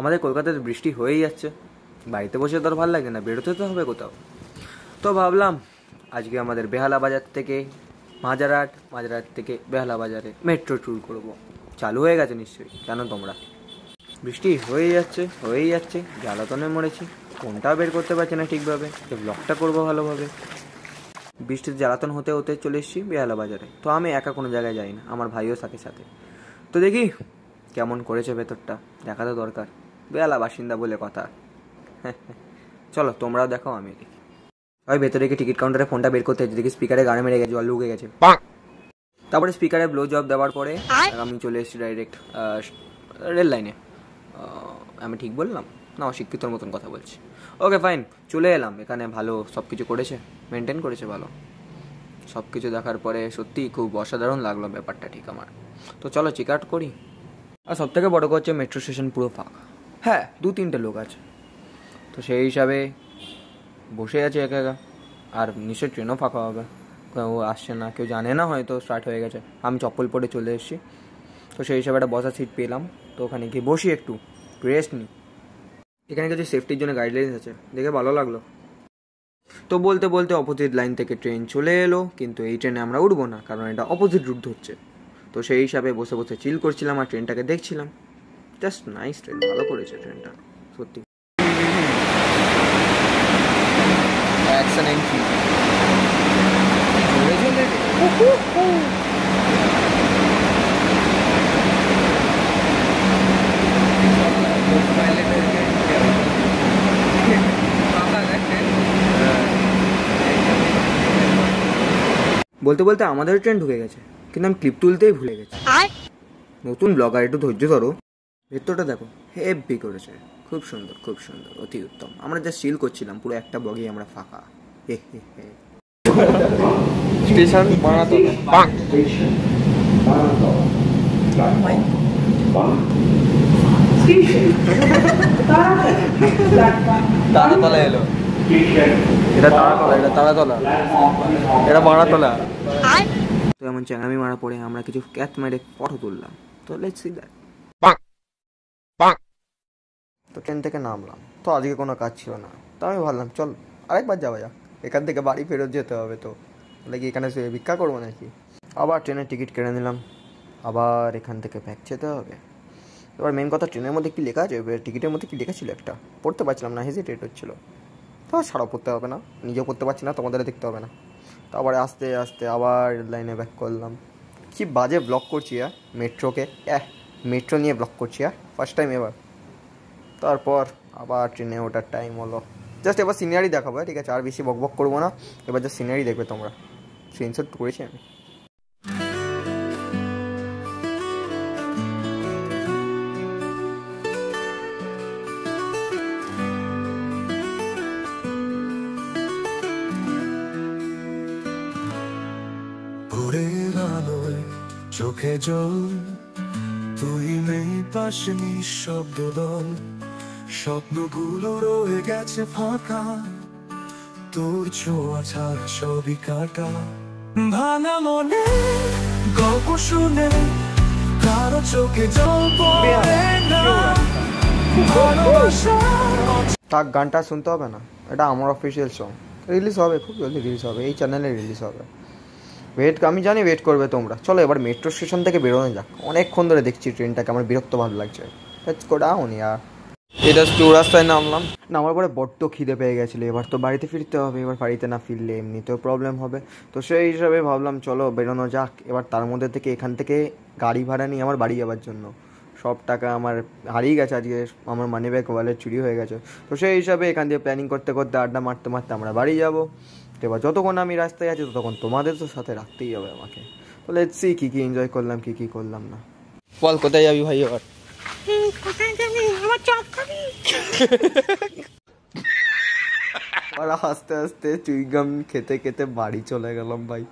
আমাদের কলকাতাতে বৃষ্টি হয়েই যাচ্ছে, বাড়িতে বসে তো আর ভালো লাগে না, বেরোতে তো হবে কোথাও। তো ভাবলাম আজকে আমাদের বেহালা বাজার থেকে মাজারহাট, মাজারহাট থেকে বেহালা বাজারে মেট্রো ট্যুর করব। চালু হয়ে গেছে নিশ্চয়ই, জানো তোমরা। বৃষ্টি হয়েই যাচ্ছে, জ্বালাতনে মরেছি, ফোনটাও বের করতে পারছি না ঠিকভাবে, যে ব্লগটা করবো ভালোভাবে। বৃষ্টির জ্বালাতন হতে হতে চলে এসেছি বেহালা বাজারে। তো আমি একা কোনো জায়গায় যাই না, আমার ভাইও সাথে সাথে। তো দেখি কেমন করেছে ভেতরটা, দেখা তো দরকার, বেহালা বাসিন্দা বলে কথা। চলো তোমরাও দেখো, আমি দেখি। ওই ভেতরে গিয়ে টিকিট কাউন্টারে ফোনটা বের করতে দেখি স্পিকারে গানে মেরে গেছে, জল ঢুকে গেছে। তারপরে স্পিকারে ব্লো জব দেওয়ার পরে আমি চলে এসেছি ডাইরেক্ট রেল লাইনে। আমি ঠিক বললাম না, অশিক্ষিতর মতন কথা বলছি? ওকে ফাইন, চলে এলাম। এখানে ভালো সব কিছু করেছে, মেনটেন করেছে ভালো সব কিছু। দেখার পরে সত্যিই খুব অসাধারণ লাগলো ব্যাপারটা ঠিক আমার। তো চলো চেক আউট করি। আর সব থেকে বড় কথা হচ্ছে মেট্রো স্টেশন পুরো ফাঁকা। হ্যাঁ, 2-3টে লোক আছে, তো সেই হিসাবে বসে আছে একা একা। আর নিশ্চয়ই ট্রেনও ফাঁকা হবে, ও আসছে না, কেউ জানে না, হয়তো স্টার্ট হয়ে গেছে। আমি চপ্পল পরে চলে এসেছি, তো সেই হিসাবে একটা বসার সিট পেলাম। তো ওখানে গিয়ে বসি, একটু রেস্ট নিই। এখানে কিছু সেফটির জন্য গাইডলাইন্স আছে, দেখে ভালো লাগলো। তো বলতে বলতে অপোজিট লাইন থেকে ট্রেন চলে এলো, কিন্তু এই ট্রেনে আমরা উঠবো না, কারণ এটা অপোজিট রুট ধরছে। তো সেই হিসাবে বসে বসে চিল করছিলাম আর ট্রেনটাকে দেখছিলাম। জাস্ট নাইস ট্রেন, ভালো করেছে ট্রেনটা সত্যি। অ্যাকশন এন্ট্রি বলতে বলতে আমাদের ট্রেন ঢুকে গেছে, কিন্তু আমি ক্লিপ তুলতেই ভুলে গেছি। নতুন ব্লগার, একটু ধৈর্য ধরো। ভেতরটা দেখো, হেভি করেছে, খুব সুন্দর, খুব সুন্দর, অতি উত্তম। আমরা যা চিল করছিলাম, পুরো একটা বগি আমরা ফাঁকা। হে হে হে। স্টেশন বানাতলা, তারাতলা এলো। এটা তারাতলা, এটা তারাতলা, এটা বানাতলা। তো এমন চ্যাঙামি মারা পড়ে আমরা কিছু ক্যাচ মেরে ফটো তুললাম। তো লেটস সি দ্যাট। তো ট্রেন থেকে নামলাম, তো আজকে কোনো কাজ ছিল না, তো আমি ভাবলাম চল আরেকবার যাওয়া যাক। এখান থেকে বাড়ি ফেরত যেতে হবে, তো বলে কি এখানে শুয়ে ভিক্ষা করবো নাকি? আবার ট্রেনের টিকিট কেটে নিলাম, আবার এখান থেকে ব্যাক যেতে হবে। এবার মেন কথা, ট্রেনের মধ্যে কি লেখা আছে, টিকিটের মধ্যে কি লেখা ছিল একটা, পড়তে পারছিলাম না, হেজিটেট হচ্ছিলো। তো ছাড়াও পড়তে হবে না, নিজেও পড়তে পারছি না, তোমাদের দেখতে হবে না। তারপরে আস্তে আস্তে আবার লাইনে ব্যাক করলাম। কি বাজে ব্লগ করছি মেট্রোকে, মেট্রো নিয়ে ব্লগ করছি ফার্স্ট টাইম এবার। তারপর আবার ট্রেনে ওঠার টাইম হলো। জাস্ট এবার সিনারি দেখাবো, ঠিক আছে? আর বেশি বক বক করবো না, এবার জাস্ট সিনারি দেখবে তোমরা। স্ক্রিনশট করেছি আমি। ভোরের আলোয় চোখে জল, তুই নেই পাশে, নিঃশব্দ দল, স্বপ্নগুলো রয়ে গেছে ফাঁকা, তোর ছোঁয়া ছাড়া সবই কাটা। ভাঙা মনে গল্প শুনে কারো চোখে জল পড়ে না, ভালোবাসা। তার গানটা শুনতে হবে না, এটা আমার অফিসিয়াল সং, রিলিজ হবে, খুব জলদি রিলিজ হবে, এই চ্যানেলে রিলিজ হবে। আমি জানি ওয়েট করবে তোমরা। চলো এবার মেট্রো স্টেশন থেকে বেরোনো যাক, অনেকক্ষণ ধরে দেখছি ট্রেনটাকে, আমার বিরক্ত ভালো লাগছে। লেটস গো ডাউন ইয়ার। এটা চৌরাস্তায় নামলাম, নামার পরে বড্ড খিদে পেয়ে গেছিলো। এবার তো বাড়িতে ফিরতে হবে, এবার বাড়িতে না ফিরলে এমনিতেও প্রবলেম হবে। তো সেই হিসাবে ভাবলাম চলো বেরোনো যাক। এবার তার মধ্যে থেকে এখান থেকে গাড়ি ভাড়া নিই আমার বাড়ি যাওয়ার জন্য। সব টাকা আমার হারিয়ে গেছে আজকে, আমার মানি ব্যাগ ওয়ালেট চুরি হয়ে গেছে। তো সেই হিসাবে এখান দিয়ে প্ল্যানিং করতে করতে, আড্ডা মারতে মারতে আমরা বাড়ি যাবো। তো এবার যতক্ষণ আমি রাস্তায় আছি ততক্ষণ তোমাদের তো সাথে রাখতেই হবে আমাকে। তো লেটস সি কী কী এনজয় করলাম, কী কী করলাম না। বল কোথায় যাবি ভাই এবার? আর আস্তে আস্তে চুইগাম খেতে খেতে বাড়ি চলে গেলাম ভাই।